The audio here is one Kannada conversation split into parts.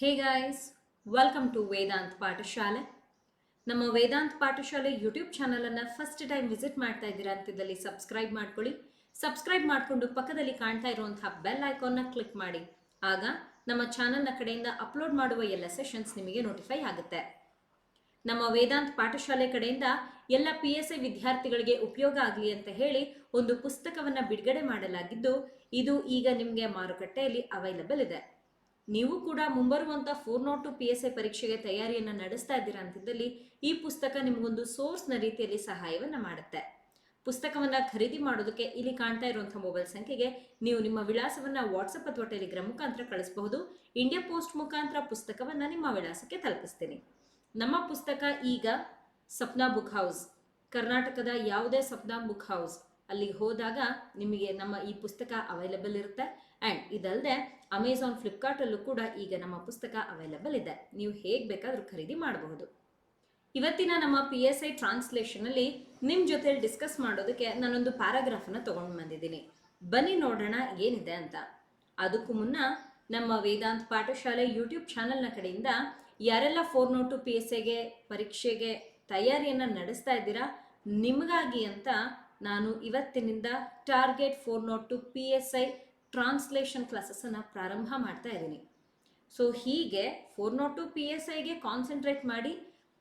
Hey guys, welcome to Vedant Pathashale. ನಮ್ಮ ವೇದಾಂತ್ ಪಾಠಶಾಲೆ ಯೂಟ್ಯೂಬ್ ಚಾನಲನ್ನು ಫಸ್ಟ್ ಟೈಮ್ ವಿಸಿಟ್ ಮಾಡ್ತಾ ಇದ್ದೀರಾ ಅಂತಿದ್ದಲ್ಲಿ ಸಬ್ಸ್ಕ್ರೈಬ್ ಮಾಡ್ಕೊಳ್ಳಿ. ಸಬ್ಸ್ಕ್ರೈಬ್ ಮಾಡಿಕೊಂಡು ಪಕ್ಕದಲ್ಲಿ ಕಾಣ್ತಾ ಇರುವಂತಹ ಬೆಲ್ ಐಕಾನ್ನ ಕ್ಲಿಕ್ ಮಾಡಿ. ಆಗ ನಮ್ಮ ಚಾನಲ್ನ ಕಡೆಯಿಂದ ಅಪ್ಲೋಡ್ ಮಾಡುವ ಎಲ್ಲ ಸೆಷನ್ಸ್ ನಿಮಗೆ ನೋಟಿಫೈ ಆಗುತ್ತೆ. ನಮ್ಮ ವೇದಾಂತ್ ಪಾಠಶಾಲೆ ಕಡೆಯಿಂದ ಎಲ್ಲ PSI ವಿದ್ಯಾರ್ಥಿಗಳಿಗೆ ಉಪಯೋಗ ಆಗಲಿ ಅಂತ ಹೇಳಿ ಒಂದು ಪುಸ್ತಕವನ್ನು ಬಿಡುಗಡೆ ಮಾಡಲಾಗಿದ್ದು, ಇದು ಈಗ ನಿಮಗೆ ಮಾರುಕಟ್ಟೆಯಲ್ಲಿ ಅವೈಲಬಲ್ ಇದೆ. ನೀವು ಕೂಡ ಮುಂಬರುವಂಥ 402 PSI ಪರೀಕ್ಷೆಗೆ ತಯಾರಿಯನ್ನು ನಡೆಸ್ತಾ ಇದ್ದೀರಾ ಅಂತಿದ್ದಲ್ಲಿ ಈ ಪುಸ್ತಕ ನಿಮಗೊಂದು ಸೋರ್ಸ್ನ ರೀತಿಯಲ್ಲಿ ಸಹಾಯವನ್ನು ಮಾಡುತ್ತೆ. ಪುಸ್ತಕವನ್ನು ಖರೀದಿ ಮಾಡೋದಕ್ಕೆ ಇಲ್ಲಿ ಕಾಣ್ತಾ ಇರುವಂಥ ಮೊಬೈಲ್ ಸಂಖ್ಯೆಗೆ ನೀವು ನಿಮ್ಮ ವಿಳಾಸವನ್ನು ವಾಟ್ಸಪ್ ಅಥವಾ ಟೆಲಿಗ್ರಾಮ್ ಮುಖಾಂತರ ಕಳಿಸಬಹುದು. ಇಂಡಿಯಾ ಪೋಸ್ಟ್ ಮುಖಾಂತರ ಪುಸ್ತಕವನ್ನು ನಿಮ್ಮ ವಿಳಾಸಕ್ಕೆ ತಲುಪಿಸ್ತೀನಿ. ನಮ್ಮ ಪುಸ್ತಕ ಈಗ ಸಪ್ನಾ ಬುಕ್ ಹೌಸ್, ಕರ್ನಾಟಕದ ಯಾವುದೇ ಸಪ್ನಾ ಬುಕ್ ಹೌಸ್ ಅಲ್ಲಿಗೆ ಹೋದಾಗ ನಿಮಗೆ ನಮ್ಮ ಈ ಪುಸ್ತಕ ಅವೈಲಬಲ್ ಇರುತ್ತೆ. ಆ್ಯಂಡ್ ಇದಲ್ಲದೆ ಅಮೆಝಾನ್, ಫ್ಲಿಪ್ಕಾರ್ಟಲ್ಲೂ ಕೂಡ ಈಗ ನಮ್ಮ ಪುಸ್ತಕ ಅವೈಲಬಲ್ ಇದೆ. ನೀವು ಹೇಗೆ ಬೇಕಾದರೂ ಖರೀದಿ ಮಾಡಬಹುದು. ಇವತ್ತಿನ ನಮ್ಮ PSI ಟ್ರಾನ್ಸ್ಲೇಷನಲ್ಲಿ ನಿಮ್ಮ ಜೊತೆಲಿ ಡಿಸ್ಕಸ್ ಮಾಡೋದಕ್ಕೆ ನಾನೊಂದು ಪ್ಯಾರಾಗ್ರಾಫನ್ನು ತೊಗೊಂಡು ಬಂದಿದ್ದೀನಿ. ಬನ್ನಿ ನೋಡೋಣ ಏನಿದೆ ಅಂತ. ಅದಕ್ಕೂ ಮುನ್ನ ನಮ್ಮ ವೇದಾಂತ್ ಪಾಠಶಾಲೆ ಯೂಟ್ಯೂಬ್ ಚಾನಲ್ನ ಕಡೆಯಿಂದ ಯಾರೆಲ್ಲ 402 PSIಗೆ ಪರೀಕ್ಷೆಗೆ ತಯಾರಿಯನ್ನು ನಡೆಸ್ತಾ ಇದ್ದೀರಾ ನಿಮಗಾಗಿ ಅಂತ ನಾನು ಇವತ್ತಿನಿಂದ ಟಾರ್ಗೆಟ್ 402 PSI ಟ್ರಾನ್ಸ್ಲೇಷನ್ ಕ್ಲಾಸಸ್ಸನ್ನು ಪ್ರಾರಂಭ ಮಾಡ್ತಾ ಇದ್ದೀನಿ. ಸೊ ಹೀಗೆ 402 PSIಗೆ ಕಾನ್ಸಂಟ್ರೇಟ್ ಮಾಡಿ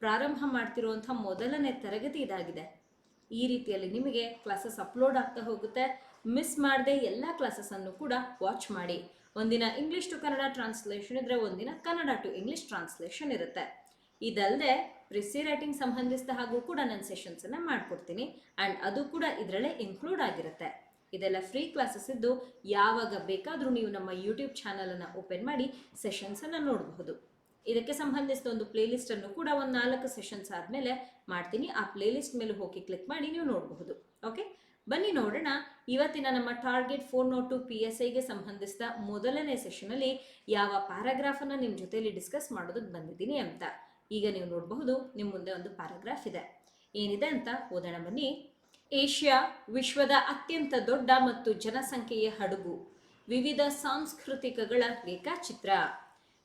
ಪ್ರಾರಂಭ ಮಾಡ್ತಿರುವಂಥ ಮೊದಲನೇ ತರಗತಿ ಇದಾಗಿದೆ. ಈ ರೀತಿಯಲ್ಲಿ ನಿಮಗೆ ಕ್ಲಾಸಸ್ ಅಪ್ಲೋಡ್ ಆಗ್ತಾ ಹೋಗುತ್ತೆ. ಮಿಸ್ ಮಾಡದೆ ಎಲ್ಲ ಕ್ಲಾಸಸ್ಸನ್ನು ಕೂಡ ವಾಚ್ ಮಾಡಿ. ಒಂದಿನ ಇಂಗ್ಲೀಷ್ ಟು ಕನ್ನಡ ಟ್ರಾನ್ಸ್ಲೇಷನ್ ಇದ್ದರೆ ಒಂದಿನ ಕನ್ನಡ ಟು ಇಂಗ್ಲೀಷ್ ಟ್ರಾನ್ಸ್ಲೇಷನ್ ಇರುತ್ತೆ. ಇದಲ್ಲದೆ ಪ್ರಿಸಿ ರೈಟಿಂಗ್ ಸಂಬಂಧಿಸಿದ ಹಾಗೂ ಕೂಡ ನಾನು ಸೆಷನ್ಸನ್ನು ಮಾಡಿಕೊಡ್ತೀನಿ. ಆ್ಯಂಡ್ ಅದು ಕೂಡ ಇದರಲ್ಲೇ ಇನ್ಕ್ಲೂಡ್ ಆಗಿರುತ್ತೆ. ಇದೆಲ್ಲ ಫ್ರೀ ಕ್ಲಾಸಸ್ ಇದ್ದು ಯಾವಾಗ ಬೇಕಾದರೂ ನೀವು ನಮ್ಮ ಯೂಟ್ಯೂಬ್ ಚಾನಲನ್ನು ಓಪನ್ ಮಾಡಿ ಸೆಷನ್ಸನ್ನು ನೋಡಬಹುದು. ಇದಕ್ಕೆ ಸಂಬಂಧಿಸಿದ ಒಂದು ಪ್ಲೇಲಿಸ್ಟನ್ನು ಕೂಡ ಒಂದು 4 ಸೆಷನ್ಸ್ ಆದಮೇಲೆ ಮಾಡ್ತೀನಿ. ಆ ಪ್ಲೇಲಿಸ್ಟ್ ಮೇಲೆ ಹೋಗಿ ಕ್ಲಿಕ್ ಮಾಡಿ ನೀವು ನೋಡಬಹುದು. ಓಕೆ, ಬನ್ನಿ ನೋಡೋಣ ಇವತ್ತಿನ ನಮ್ಮ ಟಾರ್ಗೆಟ್ 402 PSIಗೆ ಸಂಬಂಧಿಸಿದ ಮೊದಲನೇ ಸೆಷನಲ್ಲಿ ಯಾವ ಪ್ಯಾರಾಗ್ರಾಫನ್ನು ನಿಮ್ಮ ಜೊತೆಯಲ್ಲಿ ಡಿಸ್ಕಸ್ ಮಾಡೋದಕ್ಕೆ ಬಂದಿದ್ದೀನಿ ಅಂತ. ಈಗ ನೀವು ನೋಡಬಹುದು, ನಿಮ್ಮ ಮುಂದೆ ಒಂದು ಪ್ಯಾರಾಗ್ರಾಫ್ ಇದೆ. ಏನಿದೆ ಅಂತ ಓದೋಣ ಬನ್ನಿ. ಏಷ್ಯಾ ವಿಶ್ವದ ಅತ್ಯಂತ ದೊಡ್ಡ ಮತ್ತು ಜನಸಂಖ್ಯೆಯ ಹಡಗು. ವಿವಿಧ ಸಾಂಸ್ಕೃತಿಕಗಳ ರೇಖಾಚಿತ್ರ.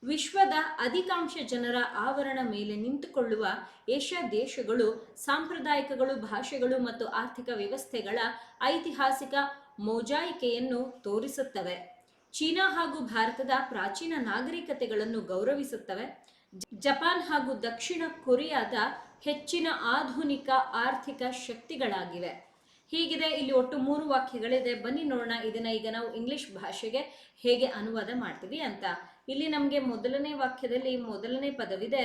ವಿಶ್ವದ ಅಧಿಕಾಂಶ ಜನರ ಆವರಣ ಮೇಲೆ ನಿಂತುಕೊಳ್ಳುವ ಏಷ್ಯಾ ದೇಶಗಳು ಸಾಂಪ್ರದಾಯಿಕಗಳು, ಭಾಷೆಗಳು ಮತ್ತು ಆರ್ಥಿಕ ವ್ಯವಸ್ಥೆಗಳ ಐತಿಹಾಸಿಕ ಮೊಜಾಯಿಕೆಯನ್ನು ತೋರಿಸುತ್ತವೆ. ಚೀನಾ ಹಾಗೂ ಭಾರತದ ಪ್ರಾಚೀನ ನಾಗರಿಕತೆಗಳನ್ನು ಗೌರವಿಸುತ್ತವೆ. ಜಪಾನ್ ಹಾಗೂ ದಕ್ಷಿಣ ಕೊರಿಯಾದ ಹೆಚ್ಚಿನ ಆಧುನಿಕ ಆರ್ಥಿಕ ಶಕ್ತಿಗಳಾಗಿವೆ. ಹೀಗಿದೆ. ಇಲ್ಲಿ ಒಟ್ಟು 3 ವಾಕ್ಯಗಳಿದೆ. ಬನ್ನಿ ನೋಡೋಣ ಇದನ್ನ ಈಗ ನಾವು ಇಂಗ್ಲಿಷ್ ಭಾಷೆಗೆ ಹೇಗೆ ಅನುವಾದ ಮಾಡ್ತೀವಿ ಅಂತ. ಇಲ್ಲಿ ನಮಗೆ ಮೊದಲನೇ ವಾಕ್ಯದಲ್ಲಿ ಮೊದಲನೇ ಪದವಿದೆ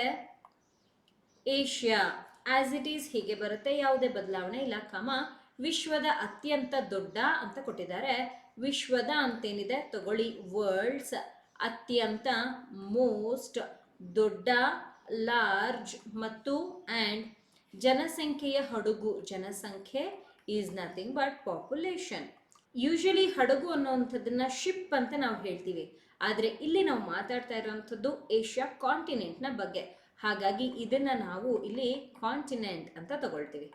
ಏಷ್ಯಾ. ಆಸ್ ಇಟ್ ಈಸ್ ಹೀಗೆ ಬರುತ್ತೆ, ಯಾವುದೇ ಬದಲಾವಣೆ ಇಲ್ಲ. ವಿಶ್ವದ ಅತ್ಯಂತ ದೊಡ್ಡ ಅಂತ ಕೊಟ್ಟಿದ್ದಾರೆ. ವಿಶ್ವದ ಅಂತೇನಿದೆ ತಗೊಳ್ಳಿ, ವರ್ಲ್ಡ್ಸ್, ಅತ್ಯಂತ ಮೋಸ್ಟ್, ದೊಡ್ಡ ಲಾರ್ಜ್ ಮತ್ತು ಆ್ಯಂಡ್ ಜನಸಂಖ್ಯೆಯ ಹಡಗು. ಜನಸಂಖ್ಯೆ is nothing but population. Usually ಹಡಗು ಅನ್ನೋವಂಥದ್ದನ್ನ ಶಿಪ್ ಅಂತ ನಾವು ಹೇಳ್ತೀವಿ. ಆದರೆ ಇಲ್ಲಿ ನಾವು ಮಾತಾಡ್ತಾ ಇರುವಂಥದ್ದು ಏಷ್ಯಾ ಕಾಂಟಿನೆಂಟ್ನ ಬಗ್ಗೆ. ಹಾಗಾಗಿ ಇದನ್ನು ನಾವು ಇಲ್ಲಿ ಕಾಂಟಿನೆಂಟ್ ಅಂತ ತಗೊಳ್ತೀವಿ.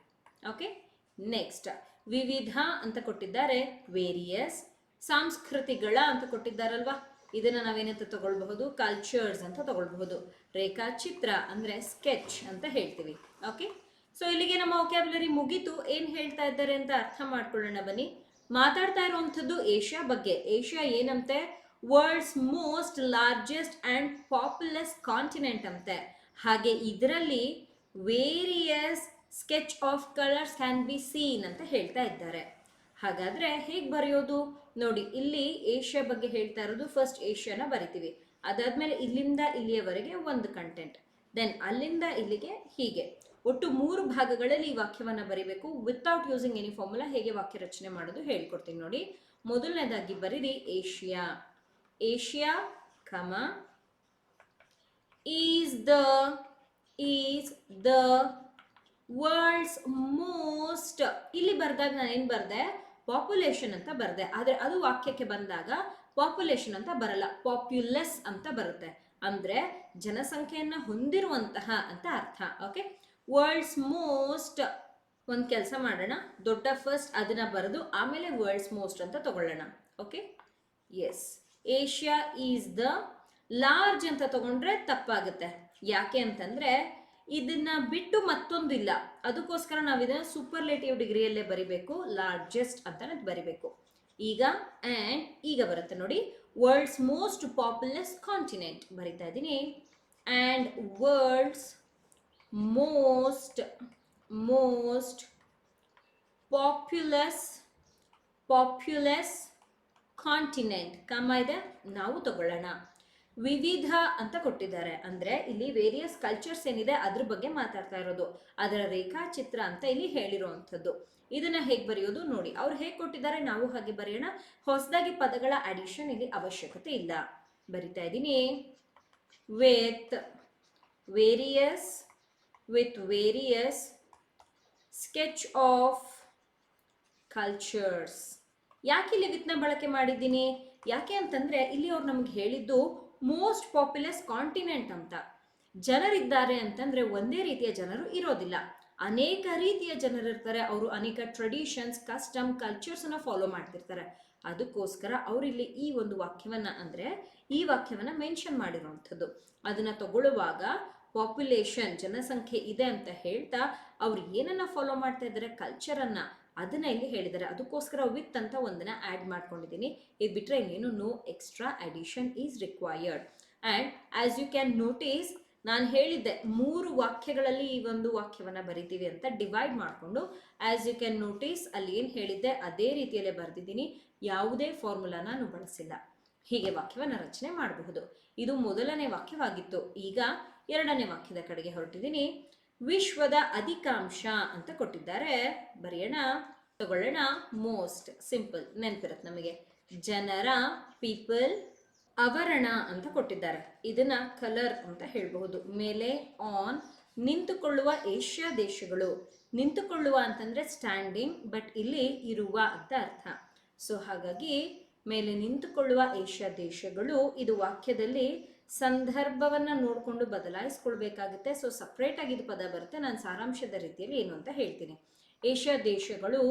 ಓಕೆ, ನೆಕ್ಸ್ಟ್ ವಿವಿಧ ಅಂತ ಕೊಟ್ಟಿದ್ದಾರೆ, ವೇರಿಯಸ್. ಸಾಂಸ್ಕೃತಿಗಳ ಅಂತ ಕೊಟ್ಟಿದ್ದಾರಲ್ವಾ, ಇದನ್ನು ನಾವೇನಂತ ತಗೊಳ್ಬಹುದು, ಕಲ್ಚರ್ಸ್ ಅಂತ ತಗೊಳ್ಬಹುದು. ರೇಖಾಚಿತ್ರ ಅಂದರೆ ಸ್ಕೆಚ್ ಅಂತ ಹೇಳ್ತೀವಿ. ಓಕೆ, ಸೊ ಇಲ್ಲಿಗೆ ನಮ್ಮ ವೊಕ್ಯಾಬ್ಯುಲರಿ ಮುಗೀತು. ಏನು ಹೇಳ್ತಾ ಇದ್ದಾರೆ ಅಂತ ಅರ್ಥ ಮಾಡ್ಕೊಳ್ಳೋಣ ಬನ್ನಿ. ಮಾತಾಡ್ತಾ ಇರುವಂಥದ್ದು ಏಷ್ಯಾ ಬಗ್ಗೆ. ಏಷ್ಯಾ ಏನಂತೆ, world's most largest and populous continent ಅಂತೆ. ಹಾಗೆ ಇದರಲ್ಲಿ various sketch of colours can be seen ಅಂತ ಹೇಳ್ತಾ ಇದ್ದಾರೆ. ಹಾಗಾದರೆ ಹೇಗೆ ಬರೆಯೋದು ನೋಡಿ. ಇಲ್ಲಿ ಏಷ್ಯಾ ಬಗ್ಗೆ ಹೇಳ್ತಾ ಇರೋದು, ಫಸ್ಟ್ ಏಷ್ಯಾನ ಬರಿತೀವಿ. ಅದಾದಮೇಲೆ ಇಲ್ಲಿಂದ ಇಲ್ಲಿಯವರೆಗೆ ಒಂದು ಕಂಟೆಂಟ್, ದೆನ್ ಅಲ್ಲಿಂದ ಇಲ್ಲಿಗೆ, ಹೀಗೆ ಒಟ್ಟು 3 ಭಾಗಗಳಲ್ಲಿ ಈ ವಾಕ್ಯವನ್ನು ಬರಿಬೇಕು. ವಿತೌಟ್ ಯೂಸಿಂಗ್ ಎನಿ ಫಾರ್ಮುಲಾ ಹೇಗೆ ವಾಕ್ಯ ರಚನೆ ಮಾಡೋದು ಹೇಳ್ಕೊಡ್ತೀನಿ ನೋಡಿ. ಮೊದಲನೇದಾಗಿ ಬರೀರಿ Asia. Asia is the world's most. ಇಲ್ಲಿ ಬರ್ದಾಗ ನಾನು ಏನು ಬರ್ದೆ, ಪಾಪ್ಯುಲೇಷನ್ ಅಂತ ಬರ್ದೆ. ಆದರೆ ಅದು ವಾಕ್ಯಕ್ಕೆ ಬಂದಾಗ ಪಾಪ್ಯುಲೇಷನ್ ಅಂತ ಬರಲ್ಲ, ಪಾಪ್ಯುಲಸ್ ಅಂತ ಬರುತ್ತೆ. ಅಂದರೆ ಜನಸಂಖ್ಯೆಯನ್ನು ಹೊಂದಿರುವಂತಹ ಅಂತ ಅರ್ಥ. Okay, world's most. ಒಂದು ಕೆಲಸ ಮಾಡೋಣ, ದೊಡ್ಡ ಫಸ್ಟ್ ಅದನ್ನ ಬರೆದು ಆಮೇಲೆ ವರ್ಲ್ಡ್ಸ್ ಮೋಸ್ಟ್ ಅಂತ ತಗೊಳ್ಳೋಣ. Okay, yes, Asia is the large ಅಂತ ತಗೊಂಡ್ರೆ ತಪ್ಪಾಗುತ್ತೆ. ಯಾಕೆ ಅಂತಂದ್ರೆ ಇದನ್ನ ಬಿಟ್ಟು ಮತ್ತೊಂದಿಲ್ಲ, ಅದಕ್ಕೋಸ್ಕರ ನಾವು ಇದನ್ನ ಸೂಪರ್ಲೇಟಿವ್ ಡಿಗ್ರಿಯಲ್ಲೇ ಬರಿಬೇಕು, ಲಾರ್ಜೆಸ್ಟ್ ಅಂತಾನೆ ಬರಿಬೇಕು. ಈಗ ಬರುತ್ತೆ ನೋಡಿ, ವರ್ಲ್ಡ್ಸ್ ಮೋಸ್ಟ್ ಪಾಪ್ಯುಲಸ್ ಕಾಂಟಿನೆಂಟ್ ಬರಿತಾ ಇದ್ದೀನಿ. And world's most populous continent ಕಮ್ಮ ಇದೆ, ನಾವು ತಗೊಳ್ಳೋಣ. ವಿವಿಧ ಅಂತ ಕೊಟ್ಟಿದ್ದಾರೆ, ಅಂದ್ರೆ ಇಲ್ಲಿ ವೇರಿಯಸ್ ಕಲ್ಚರ್ಸ್ ಏನಿದೆ ಅದ್ರ ಬಗ್ಗೆ ಮಾತಾಡ್ತಾ ಇರೋದು, ಅದರ ರೇಖಾಚಿತ್ರ ಅಂತ ಇಲ್ಲಿ ಹೇಳಿರುವಂಥದ್ದು. ಇದನ್ನ ಹೇಗೆ ಬರೆಯೋದು ನೋಡಿ, ಅವ್ರು ಹೇಗೆ ಕೊಟ್ಟಿದ್ದಾರೆ ನಾವು ಹಾಗೆ ಬರೆಯೋಣ. ಹೊಸದಾಗಿ ಪದಗಳ ಅಡಿಷನ್ ಇಲ್ಲಿ ಅವಶ್ಯಕತೆ ಇಲ್ಲ. ಬರಿತಾ ಇದ್ದೀನಿ. With various sketch of cultures. ಯಾಕೆ ಇಲ್ಲಿ ವಿತ್ನ ಬಳಕೆ ಮಾಡಿದ್ದೀನಿ? ಯಾಕೆ ಅಂತಂದ್ರೆ ಇಲ್ಲಿ ಅವ್ರು ನಮ್ಗೆ ಹೇಳಿದ್ದು ಮೋಸ್ಟ್ ಪಾಪ್ಯುಲಸ್ ಕಾಂಟಿನೆಂಟ್ ಅಂತ. ಜನರಿದ್ದಾರೆ ಅಂತಂದ್ರೆ ಒಂದೇ ರೀತಿಯ ಜನರು ಇರೋದಿಲ್ಲ, ಅನೇಕ ರೀತಿಯ ಜನರಿರ್ತಾರೆ. ಅವರು ಅನೇಕ ಟ್ರೆಡಿಷನ್ಸ್, ಕಸ್ಟಮ್, ಕಲ್ಚರ್ಸ್ ಅನ್ನ ಫಾಲೋ ಮಾಡ್ತಿರ್ತಾರೆ. ಅದಕ್ಕೋಸ್ಕರ ಅವರಿಲ್ಲಿ ಈ ಒಂದು ವಾಕ್ಯವನ್ನ ಈ ವಾಕ್ಯವನ್ನ ಮೆನ್ಷನ್ ಮಾಡಿರುವಂಥದ್ದು. ಅದನ್ನ ತಗೊಳ್ಳುವಾಗ ಪಾಪ್ಯುಲೇಷನ್, ಜನಸಂಖ್ಯೆ ಇದೆ ಅಂತ ಹೇಳ್ತಾ ಅವ್ರು ಏನನ್ನ ಫಾಲೋ ಮಾಡ್ತಾ ಇದ್ದಾರೆ, ಕಲ್ಚರ್ ಅನ್ನ, ಅದನ್ನ ಇಲ್ಲಿ ಹೇಳಿದ್ದಾರೆ. ಅದಕ್ಕೋಸ್ಕರ ವಿತ್ ಅಂತ ಒಂದನ್ನ ಆಡ್ ಮಾಡ್ಕೊಂಡಿದ್ದೀನಿ. ಇದು ಬಿಟ್ರೆ ಇನ್ನೇನು no extra addition is required. And as you can notice, ನಾನು ಹೇಳಿದ್ದೆ 3 ವಾಕ್ಯಗಳಲ್ಲಿ ಈ ಒಂದು ವಾಕ್ಯವನ್ನ ಬರಿತೀವಿ ಅಂತ ಡಿವೈಡ್ ಮಾಡಿಕೊಂಡು. ಆಸ್ ಯು ಕ್ಯಾನ್ ನೋಟಿಸ್ ಅಲ್ಲಿ ಏನು ಹೇಳಿದ್ದೆ ಅದೇ ರೀತಿಯಲ್ಲೇ ಬರೆದಿದ್ದೀನಿ, ಯಾವುದೇ ಫಾರ್ಮುಲಾ ನಾನು ಬಳಸಿಲ್ಲ. ಹೀಗೆ ವಾಕ್ಯವನ್ನ ರಚನೆ ಮಾಡಬಹುದು. ಇದು ಮೊದಲನೇ ವಾಕ್ಯವಾಗಿತ್ತು. ಈಗ ಎರಡನೇ ವಾಕ್ಯದ ಕಡೆಗೆ ಹೊರಟಿದ್ದೀನಿ. ವಿಶ್ವದ ಅಧಿಕಾಂಶ ಅಂತ ಕೊಟ್ಟಿದ್ದಾರೆ, ಬರೆಯೋಣ, ತಗೊಳ್ಳೋಣ. ಮೋಸ್ಟ್ ಸಿಂಪಲ್, ನೆನಪಿರುತ್ತೆ ನಮಗೆ. ಜನರ, ಪೀಪಲ್, ಆವರಣ ಅಂತ ಕೊಟ್ಟಿದ್ದಾರೆ. ಇದನ್ನ ಕಲರ್ ಅಂತ ಹೇಳಬಹುದು. ಮೇಲೆ ಆನ್, ನಿಂತುಕೊಳ್ಳುವ ಏಷ್ಯಾ ದೇಶಗಳು. ನಿಂತುಕೊಳ್ಳುವ ಅಂತಂದ್ರೆ ಸ್ಟ್ಯಾಂಡಿಂಗ್, ಬಟ್ ಇಲ್ಲಿ ಇರುವ ಅಂತ ಅರ್ಥ. ಸೊ ಹಾಗಾಗಿ ಮೇಲೆ ನಿಂತುಕೊಳ್ಳುವ ಏಷ್ಯಾ ದೇಶಗಳು, ಇದು ವಾಕ್ಯದಲ್ಲಿ ಸಂದರ್ಭವನ್ನ ನೋಡಿಕೊಂಡು ಬದಲಾಯಿಸ್ಕೊಳ್ಬೇಕಾಗುತ್ತೆ. ಸೊ ಸಪ್ರೇಟ್ ಆಗಿ ಇದು ಪದ ಬರುತ್ತೆ. ನಾನು ಸಾರಾಂಶದ ರೀತಿಯಲ್ಲಿ ಏನು ಅಂತ ಹೇಳ್ತೀನಿ. ಏಷ್ಯಾ ದೇಶಗಳು,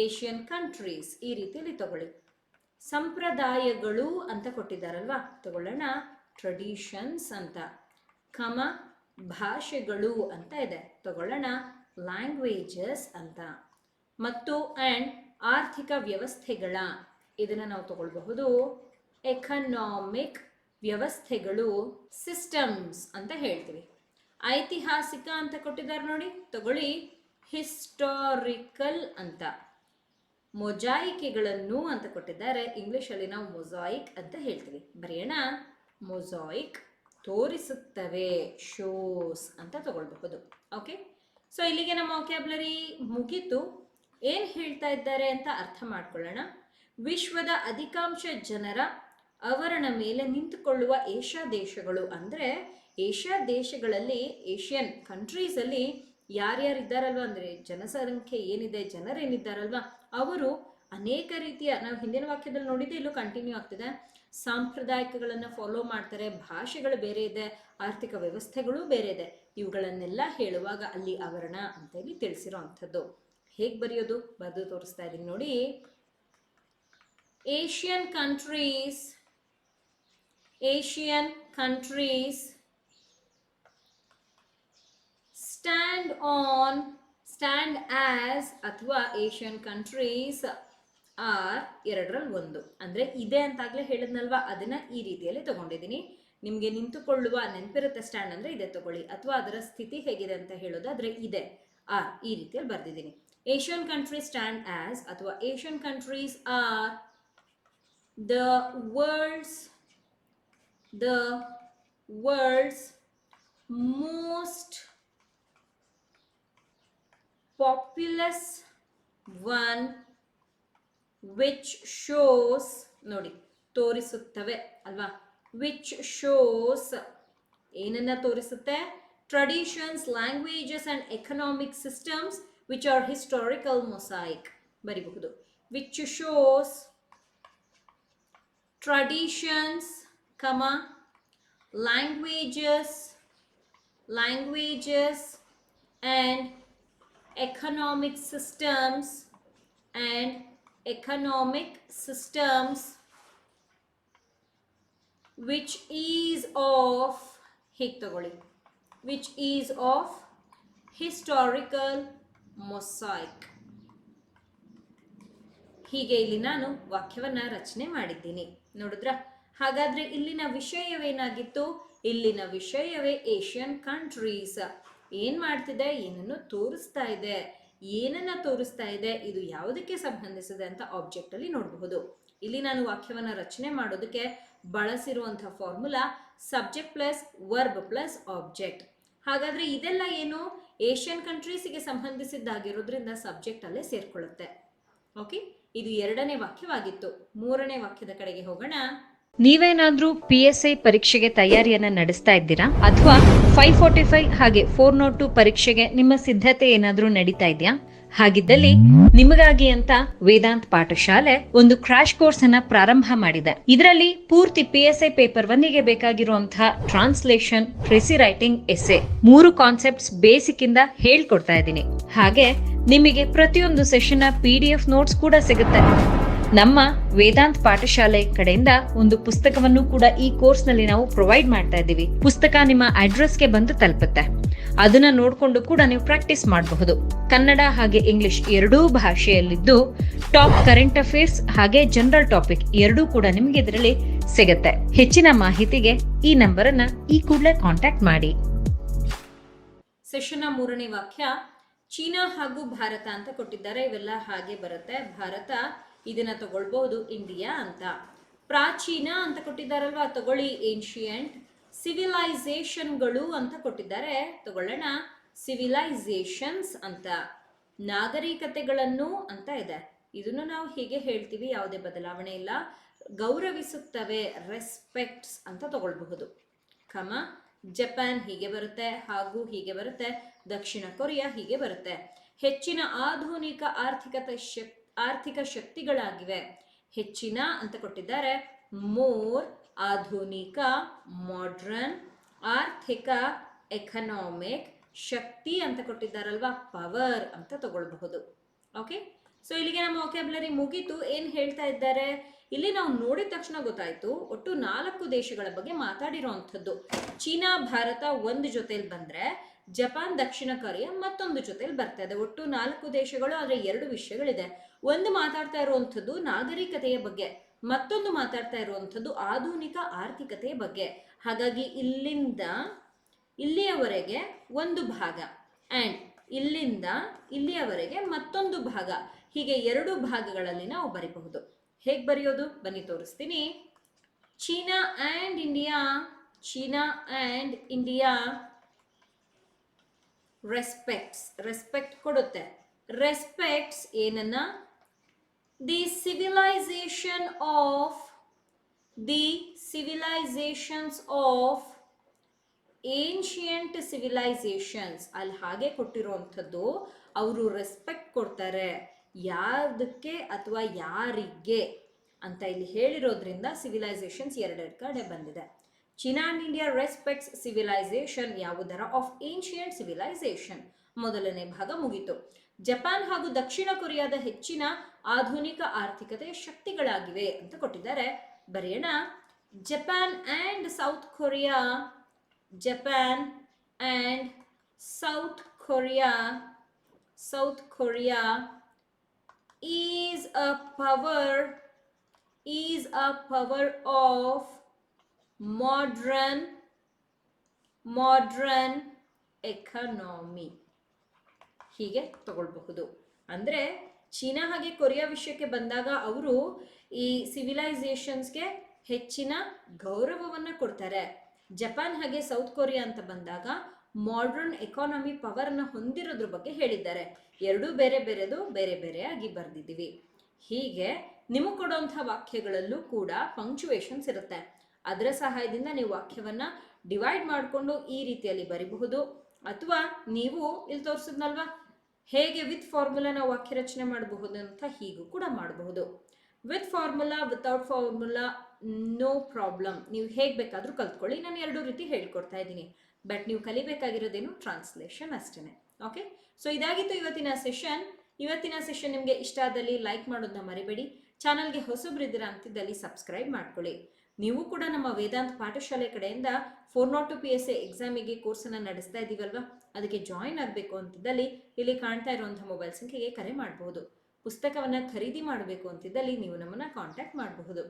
ಏಷ್ಯನ್ ಕಂಟ್ರೀಸ್, ಈ ರೀತಿಯಲ್ಲಿ ತಗೊಳ್ಳಿ. ಸಂಪ್ರದಾಯಗಳು ಅಂತ ಕೊಟ್ಟಿದ್ದಾರಲ್ವಾ, ತಗೊಳ್ಳೋಣ ಟ್ರೆಡಿಷನ್ಸ್ ಅಂತ. ಭಾಷೆಗಳು ಅಂತ ಇದೆ, ತಗೊಳ್ಳೋಣ ಲ್ಯಾಂಗ್ವೇಜಸ್ ಅಂತ. ಮತ್ತು ಅಂಡ್ ಆರ್ಥಿಕ ವ್ಯವಸ್ಥೆಗಳ, ಇದನ್ನ ನಾವು ತಗೊಳ್ಬಹುದು ಎಕನಾಮಿಕ್ ವ್ಯವಸ್ಥೆಗಳು, ಸಿಸ್ಟಮ್ಸ್ ಅಂತ ಹೇಳ್ತೀವಿ. ಐತಿಹಾಸಿಕ ಅಂತ ಕೊಟ್ಟಿದ್ದಾರೆ ನೋಡಿ, ತಗೊಳ್ಳಿ ಹಿಸ್ಟಾರಿಕಲ್ ಅಂತ. ಮೊಜಾಯಿಕೆಗಳನ್ನು ಅಂತ ಕೊಟ್ಟಿದ್ದಾರೆ, ಇಂಗ್ಲಿಷ್ ಅಲ್ಲಿ ನಾವು ಮೊಸಾಯಿಕ್ ಅಂತ ಹೇಳ್ತೀವಿ. ಬರೆಯೋಣ, ಮೊಸಾಯಿಕ್, ತೋರಿಸುತ್ತವೆ, ಶೋಸ್ ಅಂತ ತಗೊಳ್ಬಹುದು. ಓಕೆ, ಸೊ ಇಲ್ಲಿಗೆ ನಮ್ಮ ವೊಕ್ಯಾಬ್ಯುಲರಿ ಮುಗೀತು. ಏನ್ ಹೇಳ್ತಾ ಇದ್ದಾರೆ ಅಂತ ಅರ್ಥ ಮಾಡ್ಕೊಳ್ಳೋಣ. ವಿಶ್ವದ ಅಧಿಕಾಂಶ ಜನರ ಆವರಣ ಮೇಲೆ ನಿಂತುಕೊಳ್ಳುವ ಏಷ್ಯಾ ದೇಶಗಳು ಅಂದ್ರೆ, ಏಷ್ಯಾ ದೇಶಗಳಲ್ಲಿ, ಏಷ್ಯನ್ ಕಂಟ್ರೀಸ್ ಅಲ್ಲಿ ಯಾರ್ಯಾರಿದ್ದಾರಲ್ವಾ, ಅಂದ್ರೆ ಜನಸಂಖ್ಯೆ ಏನಿದೆ, ಜನರೇನಿದ್ದಾರಲ್ವಾ, ಅವರು ಅನೇಕ ರೀತಿಯ, ನಾವು ಹಿಂದಿನ ವಾಕ್ಯದಲ್ಲಿ ನೋಡಿದ್ದೆ, ಇಲ್ಲೂ ಕಂಟಿನ್ಯೂ ಆಗ್ತಿದೆ, ಸಾಂಪ್ರದಾಯಿಕಗಳನ್ನ ಫಾಲೋ ಮಾಡ್ತಾರೆ, ಭಾಷೆಗಳು ಬೇರೆ ಇದೆ, ಆರ್ಥಿಕ ವ್ಯವಸ್ಥೆಗಳು ಬೇರೆ ಇದೆ. ಇವುಗಳನ್ನೆಲ್ಲ ಹೇಳುವಾಗ ಅಲ್ಲಿ ಆವರಣ ಅಂತ ಹೇಳಿ ತಿಳಿಸಿರೋ ಅಂಥದ್ದು. ಹೇಗೆ ಬರೆಯೋದು ಬರೆದು ತೋರಿಸ್ತಾ ಇದ್ದೀನಿ ನೋಡಿ. ಏಷ್ಯನ್ countries stand as ಅಥವಾ ಏಷ್ಯನ್ ಕಂಟ್ರೀಸ್ ಆರ್, ಎರಡರಲ್ಲಿ ಒಂದು, ಅಂದ್ರೆ ಇದೆ ಅಂತಾಗ್ಲೇ ಹೇಳಿದ್ನಲ್ವಾ, ಅದನ್ನ ಈ ರೀತಿಯಲ್ಲಿ ತಗೊಂಡಿದ್ದೀನಿ. ನಿಮ್ಗೆ ನಿಂತುಕೊಳ್ಳುವ ನೆನಪಿರುತ್ತೆ, ಸ್ಟ್ಯಾಂಡ್ ಅಂದ್ರೆ ಇದೆ ತಗೊಳ್ಳಿ, ಅಥವಾ ಅದರ ಸ್ಥಿತಿ ಹೇಗಿದೆ ಅಂತ ಹೇಳೋದಾದ್ರೆ ಇದೆ, ಆರ್, ಈ ರೀತಿಯಲ್ಲಿ ಬರ್ದಿದ್ದೀನಿ. ಏಷ್ಯನ್ ಕಂಟ್ರೀಸ್ ಸ್ಟ್ಯಾಂಡ್ ಆಸ್ ಅಥವಾ Asian countries are the world's most populous one, which shows, ನೋಡಿ ತೋರಿಸುತ್ತವೆ ಅಲ್ವಾ, which shows ಏನನ್ನ ತೋರಿಸುತ್ತೆ, traditions, languages and economic systems which are historical mosaic ಬರಿಬಹುದು. which shows traditions, languages and economic systems which is of, ಹೀಗೆ ತಗೊಳ್ಳಿ, which is of historical mosaic. ಹೀಗೆ ಇಲ್ಲಿ ನಾನು ವಾಕ್ಯವನ್ನ ರಚನೆ ಮಾಡಿದ್ದೀನಿ. ನೋಡಿದ್ರ? ಹಾಗಾದ್ರೆ ಇಲ್ಲಿನ ವಿಷಯವೇನಾಗಿತ್ತು? ಇಲ್ಲಿನ ವಿಷಯವೇ ಏಷ್ಯನ್ ಕಂಟ್ರೀಸ್. ಏನ್ ಮಾಡ್ತಿದೆ? ಏನನ್ನು ತೋರಿಸ್ತಾ ಇದೆ. ಏನನ್ನ ತೋರಿಸ್ತಾ ಇದೆ? ಇದು ಯಾವುದಕ್ಕೆ ಸಂಬಂಧಿಸಿದೆ ಅಂತ ಆಬ್ಜೆಕ್ಟ್ ಅಲ್ಲಿ ನೋಡಬಹುದು. ಇಲ್ಲಿ ನಾನು ವಾಕ್ಯವನ್ನ ರಚನೆ ಮಾಡೋದಕ್ಕೆ ಬಳಸಿರುವಂತಹ formula subject plus verb plus object. ಹಾಗಾದ್ರೆ ಇದೆಲ್ಲ ಏನು? ಏಷ್ಯನ್ ಕಂಟ್ರೀಸ್ಗೆ ಸಂಬಂಧಿಸಿದ್ದಾಗಿರೋದ್ರಿಂದ ಸಬ್ಜೆಕ್ಟ್ ಅಲ್ಲೇ ಸೇರ್ಕೊಳ್ಳುತ್ತೆ. ಓಕೆ, ಇದು ಎರಡನೇ ವಾಕ್ಯವಾಗಿತ್ತು. ಮೂರನೇ ವಾಕ್ಯದ ಕಡೆಗೆ ಹೋಗೋಣ. ನೀವೇನಾದ್ರೂ PSI ಪರೀಕ್ಷೆಗೆ ತಯಾರಿಯನ್ನ ನಡೆಸ್ತಾ ಇದ್ದೀರಾ, ಅಥವಾ 545 ಹಾಗೆ 402 ಪರೀಕ್ಷೆಗೆ ನಿಮ್ಮ ಸಿದ್ಧತೆ ಏನಾದ್ರೂ ನಡೀತಾ ಇದೆಯಾ? ಹಾಗಿದ್ದಲ್ಲಿ ನಿಮಗಾಗಿ ಅಂತ ವೇದಾಂತ್ ಪಾಠಶಾಲೆ ಒಂದು ಕ್ರಾಶ್ ಕೋರ್ಸ್ ಅನ್ನ ಪ್ರಾರಂಭ ಮಾಡಿದೆ. ಇದರಲ್ಲಿ ಪೂರ್ತಿ PSI ಪೇಪರ್ 1ಗೆ ಬೇಕಾಗಿರುವಂತಹ translation, precis writing, essay 3 concepts basic ಇಂದ ಹೇಳ್ಕೊಡ್ತಾ ಇದ್ದೀನಿ. ಹಾಗೆ ನಿಮಗೆ ಪ್ರತಿಯೊಂದು ಸೆಷನ್ PDF ನೋಟ್ಸ್ ಕೂಡ ಸಿಗುತ್ತೆ. ನಮ್ಮ ವೇದಾಂತ್ ಪಾಠಶಾಲೆ ಕಡೆಯಿಂದ ಒಂದು ಪುಸ್ತಕವನ್ನು ಕೂಡ ಈ ಕೋರ್ಸ್ ನಲ್ಲಿ ನಾವು ಪ್ರೊವೈಡ್ ಮಾಡ್ತಾ ಇದ್ದೀವಿ. ಪುಸ್ತಕ ನಿಮ್ಮ ಅಡ್ರೆಸ್ಗೆ ಬಂದು ತಲುಪುತ್ತೆ. ಅದನ್ನ ನೋಡ್ಕೊಂಡು ಕೂಡ ನೀವು ಪ್ರಾಕ್ಟೀಸ್ ಮಾಡಬಹುದು. ಕನ್ನಡ ಹಾಗೆ ಇಂಗ್ಲಿಷ್ ಎರಡೂ ಭಾಷೆಯಲ್ಲಿದ್ದು ಟಾಪ್ ಕರೆಂಟ್ ಅಫೇರ್ಸ್ ಹಾಗೆ ಜನರಲ್ ಟಾಪಿಕ್ ಎರಡೂ ಕೂಡ ನಿಮಗೆ ಇದರಲ್ಲಿ ಸಿಗುತ್ತೆ. ಹೆಚ್ಚಿನ ಮಾಹಿತಿಗೆ ಈ ನಂಬರ್ ಅನ್ನ ಈ ಕೂಡಲೇ ಕಾಂಟ್ಯಾಕ್ಟ್ ಮಾಡಿ. ಸೆಷನ್ ಮೂರನೇ ವಾಕ್ಯ, ಚೀನಾ ಹಾಗೂ ಭಾರತ ಅಂತ ಕೊಟ್ಟಿದ್ದಾರೆ. ಇವೆಲ್ಲ ಹಾಗೆ ಬರುತ್ತೆ. ಭಾರತ ಇದನ್ನ ತಗೊಳ್ಬಹುದು, ಇಂಡಿಯಾ ಅಂತ. ಪ್ರಾಚೀನ ಅಂತ ಕೊಟ್ಟಿದ್ದಾರಲ್ವಾ, ತಗೊಳ್ಳಿ ಏನ್ಷಿಯಂಟ್. ಸಿವಿಲೈಸೇಷನ್ಗಳು ಅಂತ ಕೊಟ್ಟಿದ್ದಾರೆ, ತಗೊಳ್ಳೋಣ ಸಿವಿಲೈಸೇಷನ್ಸ್ ಅಂತ. ನಾಗರಿಕತೆಗಳನ್ನು ಅಂತ ಇದೆ, ಇದನ್ನು ನಾವು ಹೀಗೆ ಹೇಳ್ತೀವಿ, ಯಾವುದೇ ಬದಲಾವಣೆ ಇಲ್ಲ. ಗೌರವಿಸುತ್ತವೆ, ರೆಸ್ಪೆಕ್ಟ್ಸ್ ಅಂತ ತಗೊಳ್ಬಹುದು. ಕಮ ಜಪಾನ್ ಹೀಗೆ ಬರುತ್ತೆ, ಹಾಗೂ ಹೀಗೆ ಬರುತ್ತೆ. ದಕ್ಷಿಣ ಕೊರಿಯಾ ಹೀಗೆ ಬರುತ್ತೆ. ಹೆಚ್ಚಿನ ಆಧುನಿಕ ಆರ್ಥಿಕ ಶಕ್ತಿಗಳಾಗಿವೆ. ಹೆಚ್ಚಿನ ಅಂತ ಕೊಟ್ಟಿದ್ದಾರೆ, ಮೋರ್. ಆಧುನಿಕ ಮಾಡ್ರನ್. ಆರ್ಥಿಕ ಎಕನಾಮಿಕ್. ಶಕ್ತಿ ಅಂತ ಕೊಟ್ಟಿದ್ದಾರಲ್ವಾ, ಪವರ್ ಅಂತ ತಗೊಳ್ಬಹುದು. ಓಕೆ, ಸೊ ಇಲ್ಲಿಗೆ ನಮ್ಮ ವೊಕ್ಯಾಬ್ಯುಲರಿ ಮುಗೀತು. ಏನ್ ಹೇಳ್ತಾ ಇದ್ದಾರೆ ಇಲ್ಲಿ ನಾವು ನೋಡಿದ ತಕ್ಷಣ ಗೊತ್ತಾಯ್ತು, ಒಟ್ಟು 4 ದೇಶಗಳ ಬಗ್ಗೆ ಮಾತಾಡಿರೋಂಥದ್ದು. ಚೀನಾ ಭಾರತ ಒಂದು ಜೊತೆಲಿ ಬಂದ್ರೆ, ಜಪಾನ್ ದಕ್ಷಿಣ ಕೊರಿಯಾ ಮತ್ತೊಂದು ಜೊತೆಲಿ ಬರ್ತಾ ಇದೆ. ಒಟ್ಟು 4 ದೇಶಗಳು, ಆದ್ರೆ 2 ವಿಷಯಗಳಿದೆ. ಒಂದು ಮಾತಾಡ್ತಾ ಇರುವಂಥದ್ದು ನಾಗರಿಕತೆಯ ಬಗ್ಗೆ, ಮತ್ತೊಂದು ಮಾತಾಡ್ತಾ ಇರುವಂಥದ್ದು ಆಧುನಿಕ ಆರ್ಥಿಕತೆಯ ಬಗ್ಗೆ. ಹಾಗಾಗಿ ಇಲ್ಲಿಂದ ಇಲ್ಲಿಯವರೆಗೆ ಒಂದು ಭಾಗ, ಅಂಡ್ ಇಲ್ಲಿಂದ ಇಲ್ಲಿಯವರೆಗೆ ಮತ್ತೊಂದು ಭಾಗ, ಹೀಗೆ 2 ಭಾಗಗಳಲ್ಲಿ ನಾವು ಬರೀಬಹುದು. ಹೇಗೆ ಬರೆಯೋದು ಬನ್ನಿ ತೋರಿಸ್ತೀನಿ. China and India, China and India respect ಕೊಡುತ್ತೆ. ರೆಸ್ಪೆಕ್ಟ್ಸ್ ಏನನ್ನ? The civilisations of ancient civilisations. ಅಲ್ಲಿ ಹಾಗೆ ಕೊಟ್ಟಿರುವಂಥದ್ದು, ಅವರು ರೆಸ್ಪೆಕ್ಟ್ ಕೊಡ್ತಾರೆ ಯಾವುದಕ್ಕೆ ಅಥವಾ ಯಾರಿಗೆ ಅಂತ ಇಲ್ಲಿ ಹೇಳಿರೋದ್ರಿಂದ ಸಿವಿಲೈಸೇಷನ್ಸ್ 2 ಕಡೆ ಬಂದಿದೆ. China and India respects civilization ಯಾವುದರ? Of ancient civilization. ಮೊದಲನೇ ಭಾಗ ಮುಗಿತು. ಜಪಾನ್ ಹಾಗೂ ದಕ್ಷಿಣ ಕೊರಿಯಾದ ಹೆಚ್ಚಿನ ಆಧುನಿಕ ಆರ್ಥಿಕತೆಯ ಶಕ್ತಿಗಳಾಗಿವೆ ಅಂತ ಕೊಟ್ಟಿದ್ದಾರೆ. ಬರೆಯೋಣ. Japan and south Korea, Japan and south Korea is a power of modern economy. ಹೀಗೆ ತಗೊಳ್ಬಹುದು. ಅಂದ್ರೆ ಚೀನಾ ಹಾಗೆ ಕೊರಿಯಾ ವಿಷಯಕ್ಕೆ ಬಂದಾಗ ಅವರು ಈ ಸಿವಿಲೈಸೇಷನ್ಸ್ಗೆ ಹೆಚ್ಚಿನ ಗೌರವವನ್ನ ಕೊಡ್ತಾರೆ. ಜಪಾನ್ ಹಾಗೆ ಸೌತ್ ಕೊರಿಯಾ ಅಂತ ಬಂದಾಗ ಮಾಡರ್ನ್ ಎಕಾನಮಿ ಪವರ್ ಅನ್ನ ಹೊಂದಿರೋದ್ರ ಬಗ್ಗೆ ಹೇಳಿದ್ದಾರೆ. ಎರಡೂ ಬೇರೆ ಬೇರೆಯಾಗಿ ಬರ್ದಿದ್ದೀವಿ. ಹೀಗೆ ನಿಮಗೆ ಕೊಡುವಂತಹ ವಾಕ್ಯಗಳಲ್ಲೂ ಕೂಡ ಪಂಕ್ಚುವೇಷನ್ಸ್ ಇರುತ್ತೆ. ಅದರ ಸಹಾಯದಿಂದ ನೀವು ವಾಕ್ಯವನ್ನ ಡಿವೈಡ್ ಮಾಡಿಕೊಂಡು ಈ ರೀತಿಯಲ್ಲಿ ಬರಿಬಹುದು. ಅಥವಾ ನೀವು ಇಲ್ಲಿ ತೋರಿಸಿದ್ನಲ್ವಾ ಹೇಗೆ ವಿತ್ ಫಾರ್ಮುಲಾ ನಾವು ವಾಕ್ಯ ರಚನೆ ಮಾಡಬಹುದು ಅಂತ, ಹೀಗೂ ಕೂಡ ಮಾಡಬಹುದು. With formula, without formula, no problem. ನೀವು ಹೇಗೆ ಬೇಕಾದರೂ ಕಲ್ತ್ಕೊಳ್ಳಿ. ನಾನು 2 ರೀತಿ ಹೇಳ್ಕೊಡ್ತಾ ಇದ್ದೀನಿ. ಬಟ್ ನೀವು ಕಲಿಬೇಕಾಗಿರೋದೇನು? ಟ್ರಾನ್ಸ್ಲೇಷನ್ ಅಷ್ಟೇ. ಓಕೆ, ಸೊ ಇದಾಗಿತ್ತು ಇವತ್ತಿನ ಸೆಷನ್. ನಿಮಗೆ ಇಷ್ಟ ಆದಲ್ಲಿ ಲೈಕ್ ಮಾಡೋದನ್ನ ಮರಿಬೇಡಿ. ಚಾನಲ್ಗೆ ಹೊಸಬ್ರಿದ್ದೀರಾ ಅಂತಿದ್ದಲ್ಲಿ ಸಬ್ಸ್ಕ್ರೈಬ್ ಮಾಡ್ಕೊಳ್ಳಿ. ನೀವು ಕೂಡ ನಮ್ಮ ವೇದಾಂತ್ ಪಾಠಶಾಲೆ ಕಡೆಯಿಂದ 402 PSA ಎಕ್ಸಾಮಿಗೆ ಕೋರ್ಸನ್ನು ನಡೆಸ್ತಾ ಇದ್ದೀವಲ್ವಾ, ಅದಕ್ಕೆ ಜಾಯಿನ್ ಆಗಬೇಕು ಅಂತಿದ್ದಲ್ಲಿ ಇಲ್ಲಿ ಕಾಣ್ತಾ ಇರುವಂಥ ಮೊಬೈಲ್ ಸಂಖ್ಯೆಗೆ ಕರೆ ಮಾಡಬಹುದು. ಪುಸ್ತಕವನ್ನು ಖರೀದಿ ಮಾಡಬೇಕು ಅಂತಿದ್ದಲ್ಲಿ ನೀವು ನಮ್ಮನ್ನು ಕಾಂಟ್ಯಾಕ್ಟ್ ಮಾಡಬಹುದು.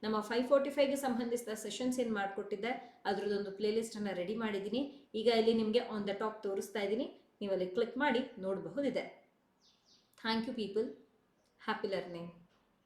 ನಮ್ಮ 545ಗೆ ಸಂಬಂಧಿಸಿದ ಸೆಷನ್ಸ್ ಏನು ಮಾಡಿಕೊಟ್ಟಿದ್ದೆ ಅದರದ್ದೊಂದು ಪ್ಲೇಲಿಸ್ಟನ್ನು ರೆಡಿ ಮಾಡಿದ್ದೀನಿ. ಈಗ ಇಲ್ಲಿ ನಿಮಗೆ ಆನ್ ದ ಟಾಪ್ ತೋರಿಸ್ತಾ ಇದ್ದೀನಿ, ನೀವು ಅಲ್ಲಿ ಕ್ಲಿಕ್ ಮಾಡಿ ನೋಡಬಹುದಿದೆ. Thank you people. Happy learning.